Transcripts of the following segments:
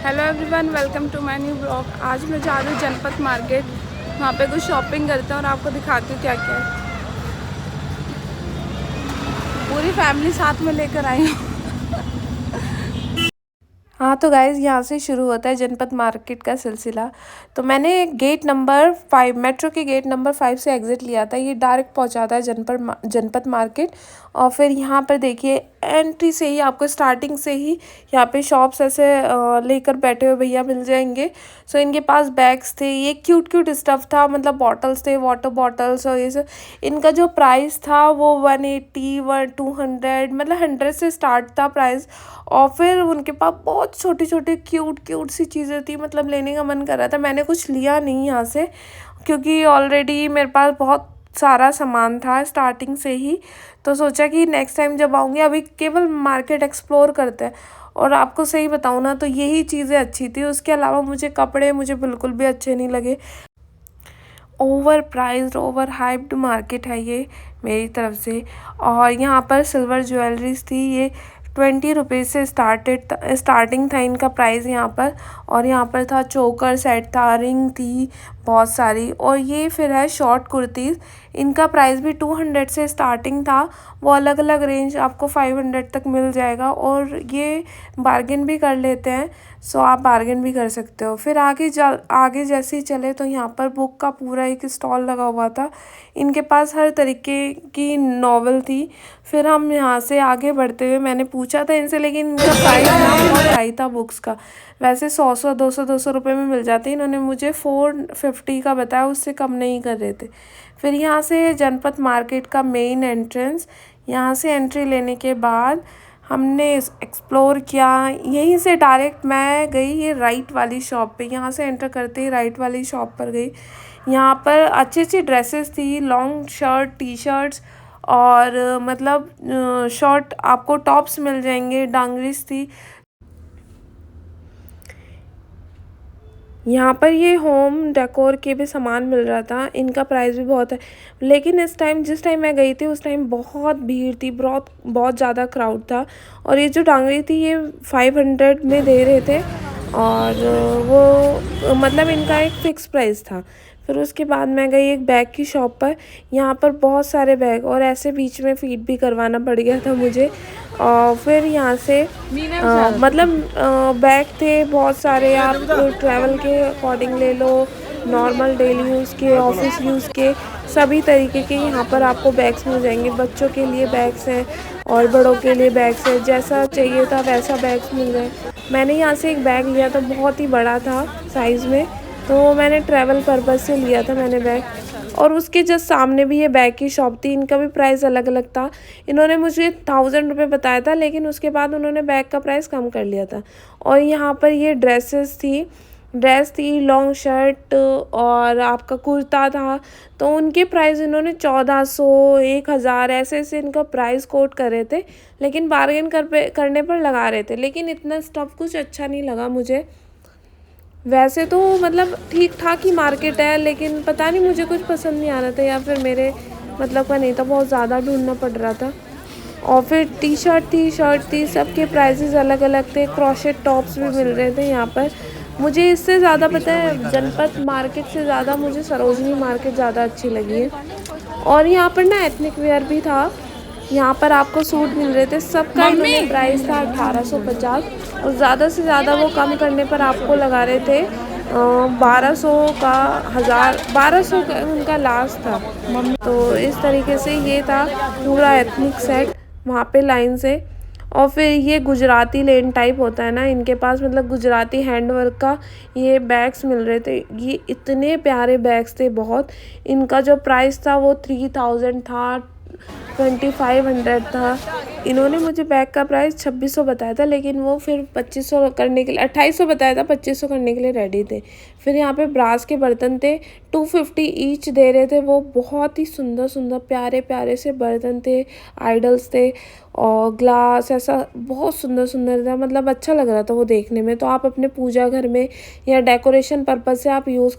Hello everyone, welcome to my new blog. आज मैं जा रही हूँ जनपथ मार्केट। वहाँ पे कुछ शॉपिंग करते हैं और आपको दिखाती हूँ क्या क्या है। पूरी फैमिली साथ में लेकर आई हूँ। हाँ तो गाइज़, यहाँ से शुरू होता है जनपथ मार्केट का सिलसिला। तो मैंने गेट नंबर 5, मेट्रो के गेट नंबर 5 से एग्ज़िट लिया था। ये डायरेक्ट पहुँचाता है जनपथ मार्केट। और फिर यहाँ पर देखिए, एंट्री से ही आपको स्टार्टिंग से ही यहाँ पे शॉप्स ऐसे लेकर बैठे हुए भैया मिल जाएंगे। सो इनके पास बैग्स थे, ये क्यूट क्यूट स्टफ़ था, मतलब बॉटल्स थे, वाटर बॉटल्स और ये सब। इनका जो प्राइस था वो 180 200, मतलब 100 से स्टार्ट था प्राइस। और फिर उनके पास बहुत छोटी छोटी क्यूट क्यूट सी चीज़ें थी, मतलब लेने का मन कर रहा था। मैंने कुछ लिया नहीं यहाँ से, क्योंकि ऑलरेडी मेरे पास बहुत सारा सामान था स्टार्टिंग से ही। तो सोचा कि नेक्स्ट टाइम जब आऊँगी, अभी केवल मार्केट एक्सप्लोर करते हैं। और आपको सही बताऊँ ना, तो यही चीज़ें अच्छी थी। उसके अलावा मुझे बिल्कुल भी अच्छे नहीं लगे। Over prized, over hyped market है ये मेरी तरफ से। और यहाँ पर सिल्वर ज्वेलरीज थी, ये 20 रुपीज़ से स्टार्टिंग था इनका प्राइस यहाँ पर। और यहाँ पर था चोकर सेट था, रिंग थी बहुत सारी। और ये फिर है शॉर्ट कुर्तीज़, इनका प्राइस भी 200 से स्टार्टिंग था। वो अलग अलग रेंज आपको 500 तक मिल जाएगा। और ये बार्गेन भी कर लेते हैं, सो आप बार्गेन भी कर सकते हो। फिर आगे जैसे ही चले तो यहाँ पर बुक का पूरा एक स्टॉल लगा हुआ था। इनके पास हर तरीके की नॉवल थी। फिर हम यहाँ से आगे बढ़ते हुए, मैंने पूछा था इनसे, लेकिन इनका प्राइस ना बहुत हाई था बुक्स का। वैसे 100 200 रुपए में मिल जाते, इन्होंने मुझे 450 का बताया, उससे कम नहीं कर रहे थे। फिर यहाँ से जनपथ मार्केट का मेन एंट्रेंस, यहाँ से एंट्री लेने के बाद हमने एक्सप्लोर किया। यहीं से डायरेक्ट मैं गई ये राइट वाली शॉप पे। यहाँ से एंटर करते ही राइट वाली शॉप पर गई। यहाँ पर अच्छी अच्छी ड्रेसेस थी, लॉन्ग शर्ट, टी शर्ट्स और मतलब शॉर्ट आपको टॉप्स मिल जाएंगे, डांगरीज थी। यहाँ पर ये होम डेकोर के भी सामान मिल रहा था, इनका प्राइस भी बहुत है। लेकिन जिस टाइम मैं गई थी उस टाइम बहुत भीड़ थी, बहुत बहुत ज़्यादा क्राउड था। और ये जो डांगरी थी ये 500 में दे रहे थे। और वो मतलब इनका एक फ़िक्स प्राइस था। फिर उसके बाद मैं गई एक बैग की शॉप पर। यहाँ पर बहुत सारे बैग, और ऐसे बीच में फ़ीड भी करवाना पड़ गया था मुझे। और फिर यहाँ से बैग थे बहुत सारे, आप ट्रैवल के अकॉर्डिंग ले लो, नॉर्मल डेली यूज़ के, ऑफिस यूज़ के, सभी तरीके के यहाँ पर आपको बैग्स मिल जाएंगे। बच्चों के लिए बैग्स हैं और बड़ों के लिए बैग्स हैं, जैसा चाहिए था वैसा बैग्स मिल रहे हैं। मैंने यहाँ से एक बैग लिया था, बहुत ही बड़ा था साइज़ में, तो मैंने ट्रैवल पर्पज़ से लिया था मैंने बैग। और उसके जस्ट सामने भी ये बैग की शॉप थी, इनका भी प्राइस अलग अलग था। इन्होंने मुझे 1000 रुपये बताया था, लेकिन उसके बाद उन्होंने बैग का प्राइस कम कर लिया था। और यहाँ पर ये ड्रेस थी, लॉन्ग शर्ट और आपका कुर्ता था। तो उनके प्राइस इन्होंने 1400 1000 ऐसे ऐसे इनका प्राइस कोट कर रहे थे, लेकिन बार्गेन करने पर लगा रहे थे। लेकिन इतना स्टफ़ कुछ अच्छा नहीं लगा मुझे। वैसे तो मतलब ठीक ठाक ही मार्केट है, लेकिन पता नहीं मुझे कुछ पसंद नहीं आ रहा था, या फिर मेरे मतलब का नहीं था, बहुत ज़्यादा ढूंढना पड़ रहा था। और फिर टी शर्ट थी, सबके प्राइसेस अलग अलग थे। क्रोशेट टॉप्स भी मिल रहे थे यहाँ पर। मुझे इससे ज़्यादा पता है, जनपथ मार्केट से ज़्यादा मुझे सरोजनी मार्केट ज़्यादा अच्छी लगी है। और यहाँ पर ना एथनिक वेयर भी था, यहाँ पर आपको सूट मिल रहे थे। सबका इन्होंने प्राइस था 1850, और ज़्यादा से ज़्यादा वो कम करने पर आपको लगा रहे थे 1200 का, 1200 का उनका लास्ट था। तो इस तरीके से ये था पूरा एथनिक सेट वहाँ पे लाइन से। और फिर ये गुजराती लेन टाइप होता है ना इनके पास, मतलब गुजराती हैंडवर्क का ये बैग्स मिल रहे थे। ये इतने प्यारे बैग्स थे बहुत। इनका जो प्राइस था वो 3000 था, 2500 था। इन्होंने मुझे बैग का प्राइस 2600 बताया था, लेकिन वो फिर 2500 करने के लिए, 2800 बताया था, 2500 करने के लिए रेडी थे। फिर यहाँ पे ब्रास के बर्तन थे, 250 ईच दे रहे थे। वो बहुत ही सुंदर सुंदर प्यारे प्यारे से बर्तन थे, आइडल्स थे और ग्लास, ऐसा बहुत सुंदर सुंदर था, मतलब अच्छा लग रहा था वो देखने में। तो आप अपने पूजा घर में या डेकोरेशन पर्पज़ से आप यूज़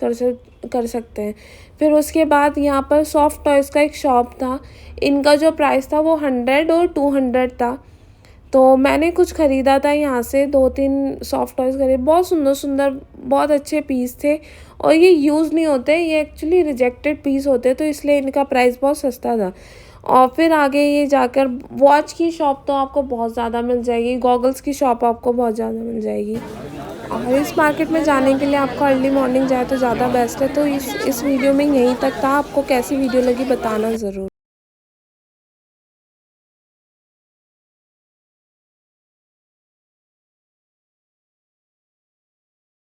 कर सकते हैं। फिर उसके बाद यहाँ पर सॉफ्ट टॉयज़ का एक शॉप था। इनका जो प्राइस था वो 100 और 200 था। तो मैंने कुछ ख़रीदा था यहाँ से, 2-3 सॉफ्ट टॉयज़ खरीदे, बहुत सुंदर-सुंदर, बहुत अच्छे पीस थे और ये यूज़ नहीं होते, ये एक्चुअली रिजेक्टेड पीस होते हैं, तो इसलिए इनका प्राइस बहुत सस्ता था। और फिर आगे ये जाकर वॉच की शॉप तो आपको बहुत ज़्यादा मिल जाएगी, गॉगल्स की शॉप आपको बहुत ज़्यादा मिल जाएगी। और इस मार्केट में जाने के लिए आपको अर्ली मॉर्निंग जाए तो ज़्यादा बेस्ट है। तो इस वीडियो में यहीं तक था। आपको कैसी वीडियो लगी बताना ज़रूर।